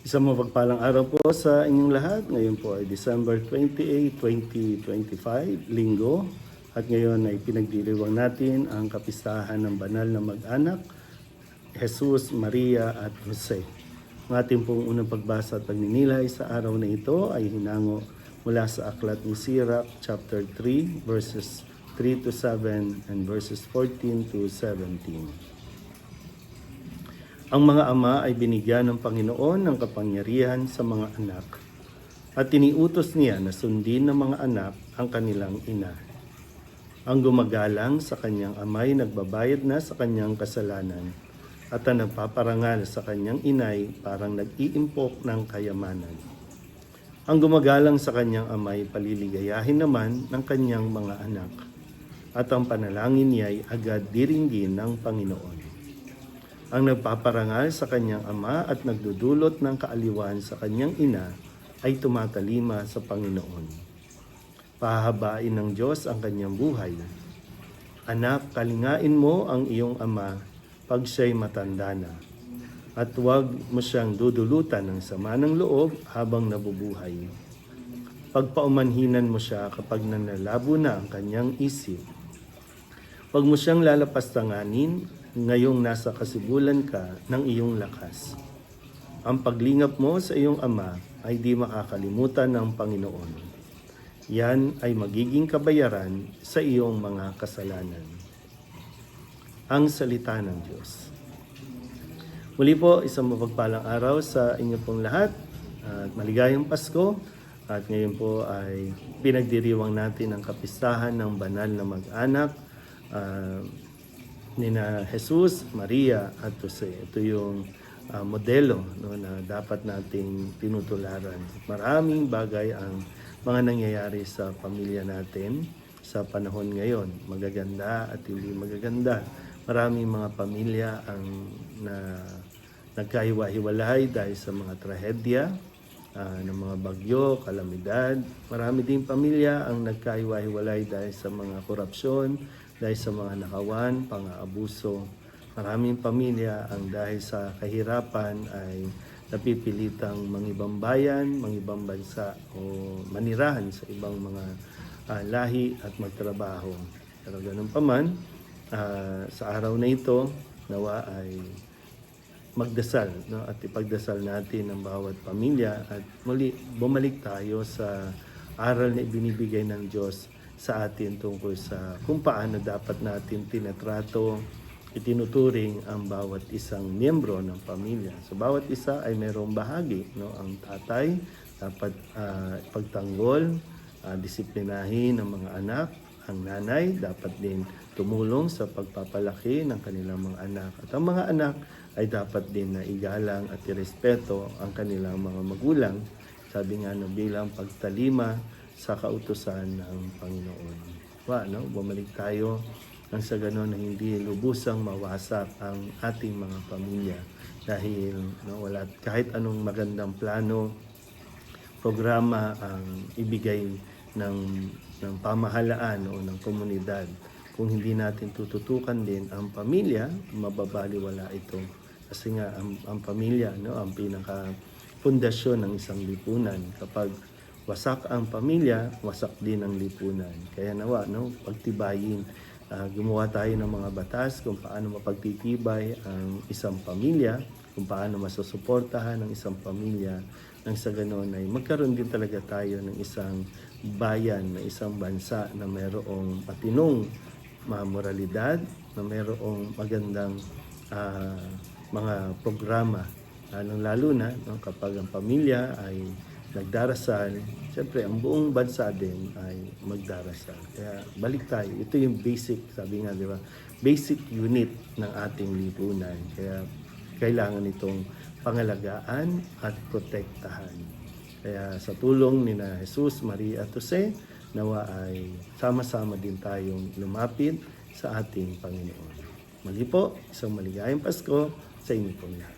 Isang mapagpalang araw po sa inyong lahat. Ngayon po ay December 28, 2025, Linggo. At ngayon ay pinagdiriwang natin ang kapistahan ng banal na mag-anak, Jesus, Maria at Jose. Ang ating pong unang pagbasa at pagninilay sa araw na ito ay hinango mula sa Aklat ni Sirach, chapter 3, verses 3 to 7 and verses 14 to 17. Ang mga ama ay binigyan ng Panginoon ng kapangyarihan sa mga anak at tiniutos niya na sundin ng mga anak ang kanilang ina. Ang gumagalang sa kanyang amay nagbabayad na sa kanyang kasalanan at ang nagpaparangal sa kanyang inay parang nag-iimpok ng kayamanan. Ang gumagalang sa kanyang amay paliligayahin naman ng kanyang mga anak at ang panalangin niya ay agad diringgin ng Panginoon. Ang nagpaparangal sa kanyang ama at nagdudulot ng kaaliwan sa kanyang ina ay tumatalima sa Panginoon. Pahahabain ng Diyos ang kanyang buhay. Anak, kalingain mo ang iyong ama pag siya'y matanda na. At huwag mo siyang dudulutan ng sama ng loob habang nabubuhay. Pagpaumanhinan mo siya kapag nanlalabo na ang kanyang isip. Huwag mo siyang lalapastanganin ngayong nasa kasibulan ka ng iyong lakas. Ang paglingap mo sa iyong ama ay di makakalimutan ng Panginoon. Yan ay magiging kabayaran sa iyong mga kasalanan. Ang salita ng Diyos. Muli po, isang mapagpalang araw sa inyo pong lahat at maligayang Pasko. At ngayon po ay pinagdiriwang natin ang kapistahan ng banal na mag-anak nina Jesus, Maria at Jose. Ito yung modelo na dapat nating tinutularan. Maraming bagay ang mga nangyayari sa pamilya natin sa panahon ngayon. Magaganda at hindi magaganda. Maraming mga pamilya ang nagkahiwa-hiwalay dahil sa mga trahedya ng mga bagyo, kalamidad. Marami ding pamilya ang nagkahiwa-hiwalay dahil sa mga korupsyon, dahil sa mga nakawan, pang-aabuso. Maraming pamilya ang dahil sa kahirapan ay napipilitang mangibang bayan, mangibang bansa o manirahan sa ibang mga lahi at magtrabaho. Pero ganun pa man, sa araw na ito, nawa ay magdasal at ipagdasal natin ang bawat pamilya at muli bumalik tayo sa aral na ibinibigay ng Diyos sa atin tungkol sa kung paano dapat natin tinatrato, itinuturing ang bawat isang miyembro ng pamilya. So bawat isa ay mayroong bahagi. Ang tatay dapat pagtanggol, disiplinahin ang mga anak. Ang nanay dapat din tumulong sa pagpapalaki ng kanilang mga anak. At ang mga anak ay dapat din na igalang at irespeto ang kanilang mga magulang. Sabi nga bilang pagtalima sa kautusan ng Panginoon. Bumalik tayo nang sa ganon na hindi lubusang mawasak ang ating mga pamilya dahil wala kahit anong magandang plano, programa ang ibigay ng pamahalaan o ng komunidad. Kung hindi natin tututukan din ang pamilya, mababaliwala ito. Kasi nga ang pamilya ang pinaka pundasyon ng isang lipunan. Kapag wasak ang pamilya, wasak din ang lipunan. Kaya pagtibayin, gumawa tayo ng mga batas kung paano mapagtitibay ang isang pamilya, kung paano masusuportahan ang isang pamilya, nang sa ganoon ay magkaroon din talaga tayo ng isang bayan, na isang bansa na mayroong matinong moralidad, na mayroong magandang mga programa, lalo na kapag ang pamilya ay nagdarasal, siyempre ang buong bansa din ay magdarasal. Kaya balik tayo. Ito yung basic, sabi nga, di ba? Basic unit ng ating lipunan. Kaya kailangan itong pangalagaan at protektahan. Kaya sa tulong ni Jesus, Maria at Jose, nawa ay sama-sama din tayong lumapit sa ating Panginoon. Muli po, isang maligayang Pasko sa inyo pong lahat.